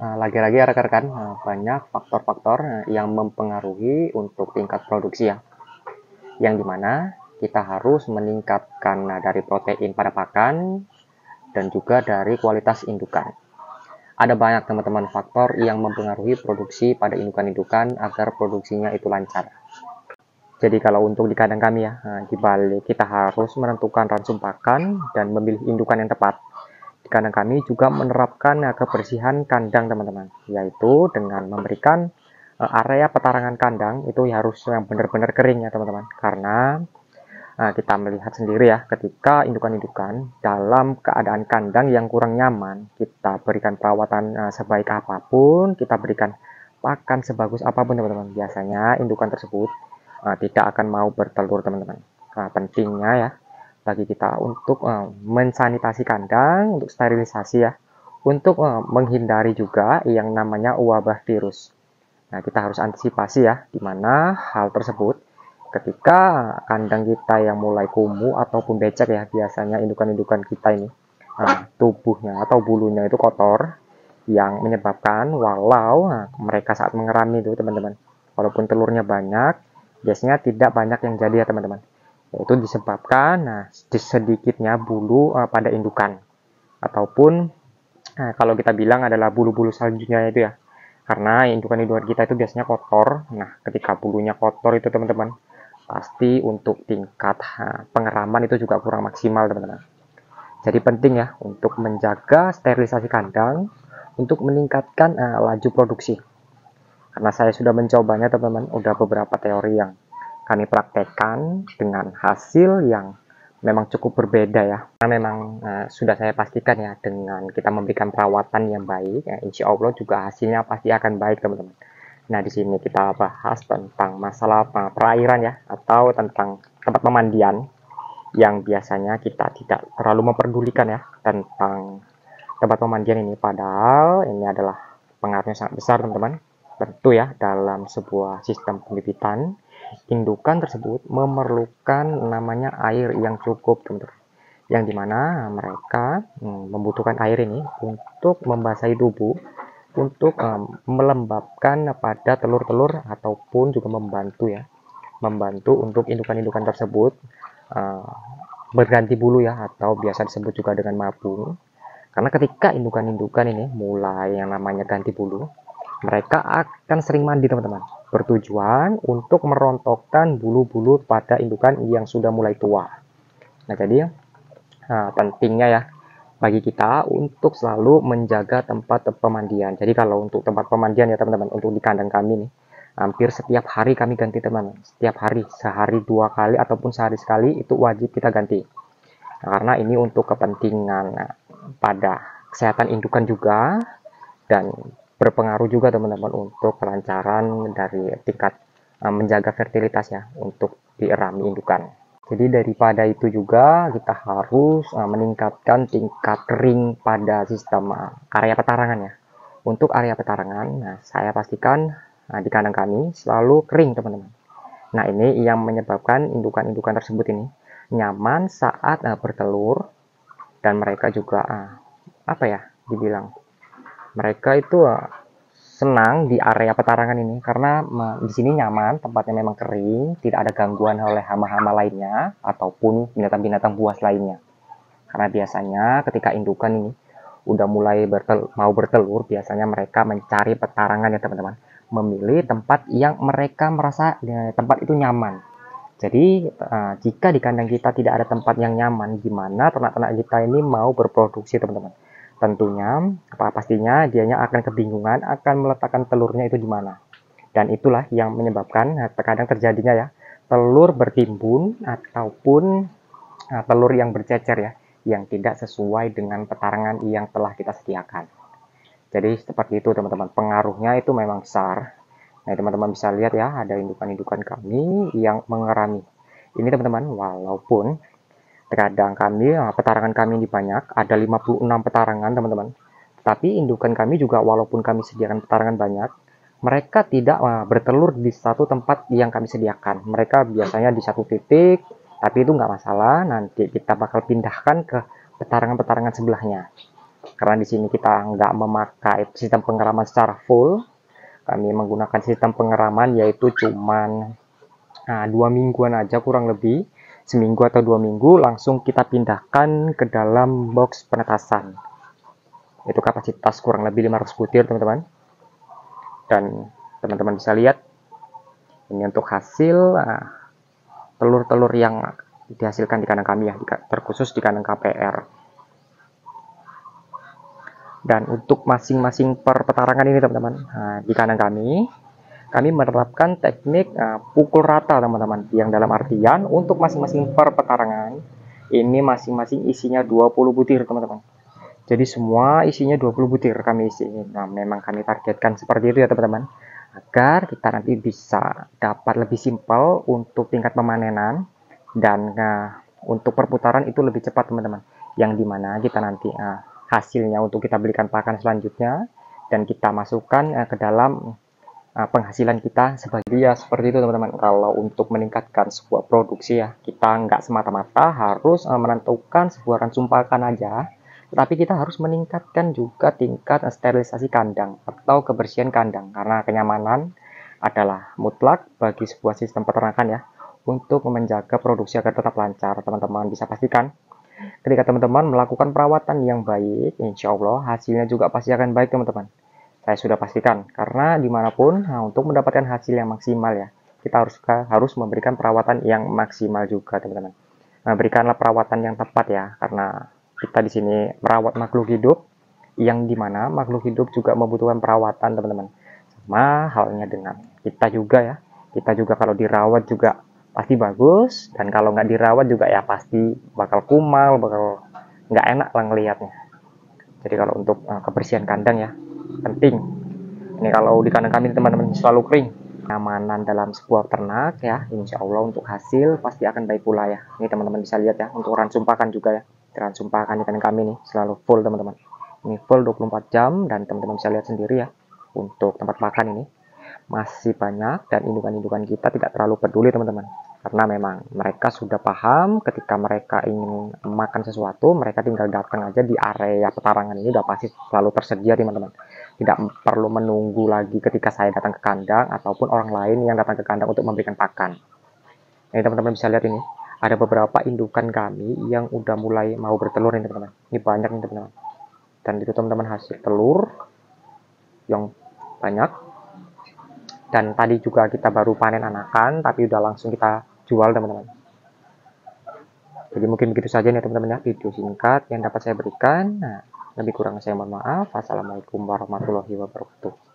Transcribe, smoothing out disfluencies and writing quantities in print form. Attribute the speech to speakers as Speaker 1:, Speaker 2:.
Speaker 1: Lagi-lagi ya rekan-rekan, banyak faktor-faktor yang mempengaruhi untuk tingkat produksi ya. Yang dimana kita harus meningkatkan dari protein pada pakan dan juga dari kualitas indukan. Ada banyak teman-teman faktor yang mempengaruhi produksi pada indukan-indukan agar produksinya itu lancar. Jadi kalau untuk di kandang kami ya, di balik kita harus menentukan ransum pakan dan memilih indukan yang tepat. Di kandang kami juga menerapkan kebersihan kandang teman-teman, yaitu dengan memberikan area petarangan kandang itu harus yang benar-benar kering ya teman-teman. Karena kita melihat sendiri ya, ketika indukan-indukan dalam keadaan kandang yang kurang nyaman, kita berikan perawatan sebaik apapun, kita berikan pakan sebagus apapun teman-teman, biasanya indukan tersebut tidak akan mau bertelur teman-teman. Pentingnya ya bagi kita untuk mensanitasi kandang, untuk sterilisasi ya, untuk menghindari juga yang namanya wabah virus. Nah, kita harus antisipasi ya, di mana hal tersebut ketika kandang kita yang mulai kumuh ataupun becek ya, biasanya indukan-indukan kita ini tubuhnya atau bulunya itu kotor, yang menyebabkan walau mereka saat mengerami itu teman-teman, walaupun telurnya banyak, biasanya tidak banyak yang jadi ya teman-teman. Itu disebabkan sedikitnya bulu pada indukan, ataupun kalau kita bilang adalah bulu-bulu saljunya itu ya, karena indukan-indukan kita itu biasanya kotor. Nah, ketika bulunya kotor itu teman-teman, pasti untuk tingkat pengeraman itu juga kurang maksimal teman-teman. Jadi penting ya untuk menjaga sterilisasi kandang untuk meningkatkan laju produksi. Karena saya sudah mencobanya teman-teman, udah beberapa teori yang kami praktekkan dengan hasil yang memang cukup berbeda ya. Karena memang sudah saya pastikan ya, dengan kita memberikan perawatan yang baik, insya Allah juga hasilnya pasti akan baik teman-teman. Nah, di sini kita bahas tentang masalah perairan ya, atau tentang tempat pemandian yang biasanya kita tidak terlalu memperdulikan ya tentang tempat pemandian ini. Padahal ini adalah pengaruhnya sangat besar teman-teman. Tentu ya, dalam sebuah sistem pembibitan, indukan tersebut memerlukan namanya air yang cukup teman-teman, yang dimana mereka membutuhkan air ini untuk membasahi tubuh, untuk melembabkan pada telur-telur, ataupun juga membantu untuk indukan-indukan tersebut berganti bulu ya, atau biasa disebut juga dengan mabung. Karena ketika indukan-indukan ini mulai yang namanya ganti bulu, mereka akan sering mandi teman-teman, bertujuan untuk merontokkan bulu-bulu pada indukan yang sudah mulai tua. Nah, jadi pentingnya ya bagi kita untuk selalu menjaga tempat pemandian. Jadi kalau untuk tempat pemandian ya teman-teman, untuk di kandang kami nih, hampir setiap hari kami ganti teman-teman. Setiap hari, sehari 2 kali ataupun sehari sekali itu wajib kita ganti. Nah, karena ini untuk kepentingan pada kesehatan indukan juga, dan berpengaruh juga teman-teman untuk kelancaran dari tingkat menjaga fertilitas ya untuk dierami indukan. Jadi daripada itu juga kita harus meningkatkan tingkat kering pada sistem area petarangan ya. Untuk area petarangan, saya pastikan di kandang kami selalu kering teman-teman. Nah, ini yang menyebabkan indukan-indukan tersebut ini nyaman saat bertelur, dan mereka juga dibilang mereka itu senang di area petarangan ini karena di sini nyaman, tempatnya memang kering, tidak ada gangguan oleh hama-hama lainnya ataupun binatang-binatang buas lainnya. Karena biasanya ketika indukan ini udah mulai mau bertelur, biasanya mereka mencari petarangan ya teman-teman, memilih tempat yang mereka merasa tempat itu nyaman. Jadi jika di kandang kita tidak ada tempat yang nyaman, gimana ternak-ternak kita ini mau berproduksi teman-teman? Tentunya pastinya dianya akan kebingungan akan meletakkan telurnya itu di mana. Dan itulah yang menyebabkan terkadang terjadinya ya telur bertimbun ataupun telur yang bercecer ya, yang tidak sesuai dengan petarangan yang telah kita sediakan. Jadi seperti itu teman-teman, pengaruhnya itu memang besar. Nah, teman-teman bisa lihat ya, ada indukan-indukan kami yang mengerami. Ini teman-teman, walaupun terkadang kami, petarangan kami ini banyak, ada 56 petarangan teman-teman. Tapi indukan kami juga walaupun kami sediakan petarangan banyak, mereka tidak bertelur di satu tempat yang kami sediakan. Mereka biasanya di satu titik, tapi itu nggak masalah, nanti kita bakal pindahkan ke petarangan-petarangan sebelahnya. Karena di sini kita nggak memakai sistem pengeraman secara full, kami menggunakan sistem pengeraman yaitu cuman 2 mingguan aja, kurang lebih seminggu atau 2 minggu langsung kita pindahkan ke dalam box penetasan. Itu kapasitas kurang lebih 500 butir teman-teman. Dan teman-teman bisa lihat ini untuk hasil telur-telur yang dihasilkan di kandang kami ya, terkhusus di kandang KPR. Dan untuk masing-masing per petarangan ini teman-teman, di kandang kami menerapkan teknik pukul rata teman-teman, yang dalam artian untuk masing-masing per petarangan ini masing-masing isinya 20 butir teman-teman. Jadi semua isinya 20 butir kami isi. Nah, memang kami targetkan seperti itu ya teman-teman, agar kita nanti bisa dapat lebih simpel untuk tingkat pemanenan, dan untuk perputaran itu lebih cepat teman-teman, yang dimana kita nanti hasilnya untuk kita belikan pakan selanjutnya dan kita masukkan ke dalam penghasilan kita sebagai ya, seperti itu teman-teman. Kalau untuk meningkatkan sebuah produksi ya, kita nggak semata-mata harus menentukan sebuah ransum pakan aja, tetapi kita harus meningkatkan juga tingkat sterilisasi kandang atau kebersihan kandang, karena kenyamanan adalah mutlak bagi sebuah sistem peternakan ya, untuk menjaga produksi agar tetap lancar. Teman-teman bisa pastikan ketika teman-teman melakukan perawatan yang baik, insya Allah hasilnya juga pasti akan baik teman-teman. Saya sudah pastikan, karena dimanapun untuk mendapatkan hasil yang maksimal ya, kita harus memberikan perawatan yang maksimal juga teman-teman. Berikanlah perawatan yang tepat ya, karena kita di sini merawat makhluk hidup, yang dimana makhluk hidup juga membutuhkan perawatan teman-teman. Sama halnya dengan kita juga ya, kita juga kalau dirawat juga pasti bagus, dan kalau nggak dirawat juga ya pasti bakal kumal, bakal nggak enak lah ngelihatnya. Jadi kalau untuk kebersihan kandang ya penting. Ini kalau di kandang kami teman-teman selalu kering. Keamanan dalam sebuah ternak ya, insya Allah untuk hasil pasti akan baik pula ya. Ini teman-teman bisa lihat ya, untuk ransum pakan juga ya. Ransum pakan di kandang kami nih selalu full teman-teman. Ini full 24 jam, dan teman-teman bisa lihat sendiri ya, untuk tempat makan ini masih banyak, dan indukan-indukan kita tidak terlalu peduli teman-teman, karena memang mereka sudah paham ketika mereka ingin makan sesuatu, mereka tinggal datang aja di area petarangan ini, udah pasti selalu tersedia teman-teman. Tidak perlu menunggu lagi ketika saya datang ke kandang ataupun orang lain yang datang ke kandang untuk memberikan pakan. Ini teman-teman bisa lihat, ini ada beberapa indukan kami yang udah mulai mau bertelur ini teman-teman. Ini banyak nih teman-teman, dan itu teman-teman hasil telur yang banyak. Dan tadi juga kita baru panen anakan, tapi udah langsung kita jual teman-teman. Jadi mungkin begitu saja nih teman-teman ya, video singkat yang dapat saya berikan. Lebih kurang saya mohon maaf. Assalamualaikum warahmatullahi wabarakatuh.